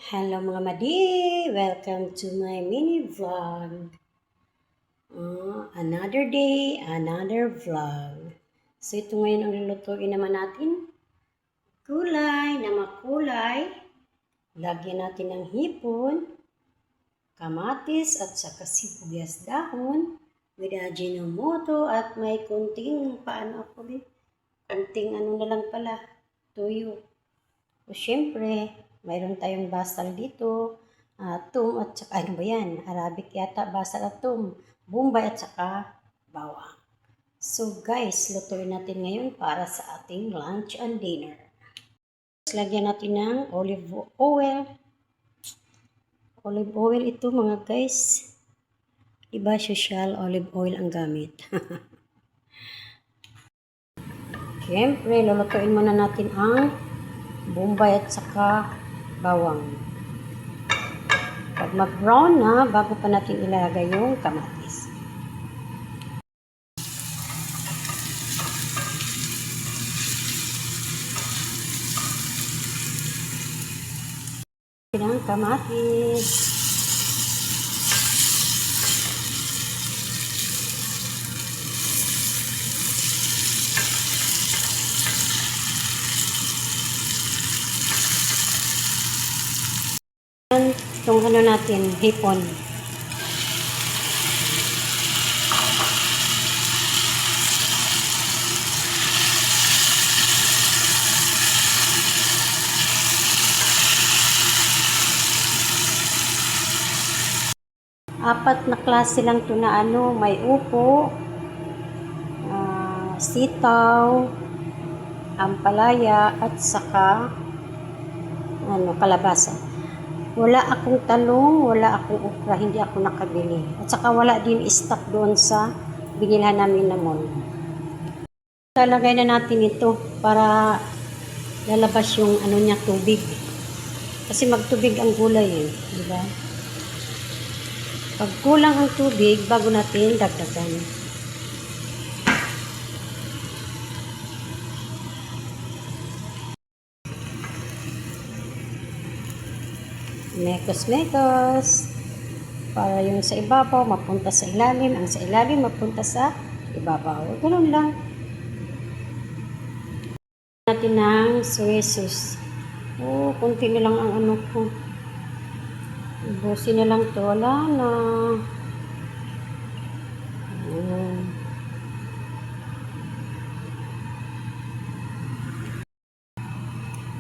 Hello mga madi! Welcome to my mini vlog. Another day, another vlog. So ito ngayon ang lulutuin naman natin. Gulay na makulay. Lagyan natin ng hipon, kamatis at saka sibuyas dahon with ajinomoto at may kunting kunting ano na lang pala, tuyo. O syempre, mayroon tayong basal dito, tum at saka, ano ba yan? Arabic yata, basal at tum, bombay at saka bawang. So guys, lutuin natin ngayon para sa ating lunch and dinner. Lagyan natin ng olive oil. Olive oil ito mga guys. Iba social olive oil ang gamit. Siyempre, lulutuin muna natin ang bombay at saka bawang. Pag mag-brown na, bago pa natin ilagay yung kamatis. Ang kamatis. Itong ano natin, hipon. Apat na klase lang to na ano, may upo, sitaw, ampalaya, at saka kalabasa. Wala akong talong, wala akong okra, hindi ako nakabili. At saka wala din stock doon sa binilhan namin na mall. Talagay na natin ito para lalabas yung ano niya, tubig. Kasi magtubig ang gulay di ba? Pag kulang ang tubig, bago natin dagdagan. Mekos-mekos para yung sa ibabaw mapunta sa ilalim, ang sa ilalim mapunta sa ibabaw. Ganun lang. Natin ng soy sauce. Kunti na lang ang ano ko. Ubusin na lang to. Wala na.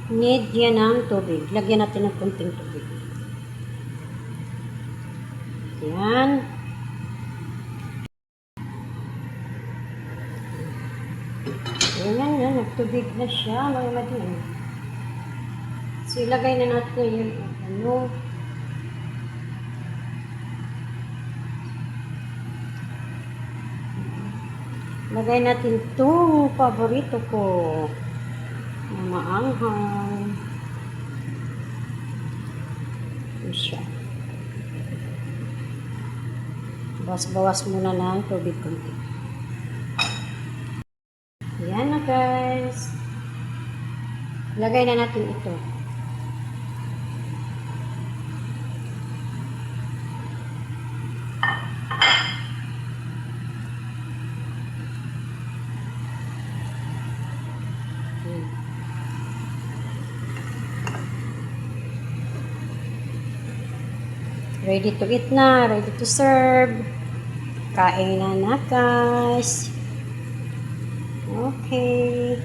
Need yan ng tubig. Lagyan natin ng kunting tubig. Yan. Yan. Nagtubig na siya. Mga madin. So, ilagay na natin yung ano. Lagay natin itong paborito ko. Na maanghang. Ito siya. Bawas-bawas muna ng tubig konti. Yan na guys. Lagay na natin ito. Ready to eat na, ready to serve. Kain na guys. Okay.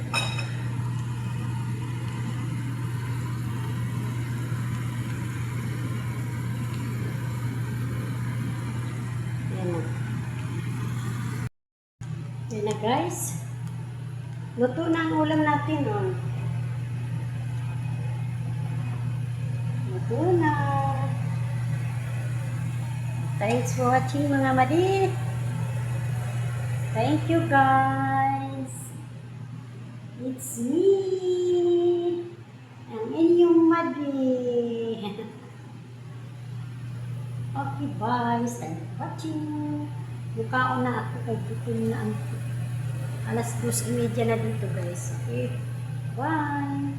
Yan na guys. Luto na ang ulam natin. Luto na. Thanks for watching mga madi. Thank you guys. It's me. Ang inyong madi. Okay guys. Thanks for watching. Mukhaon na ako kay gutom na ang 2:30 na dito guys. Okay. Bye.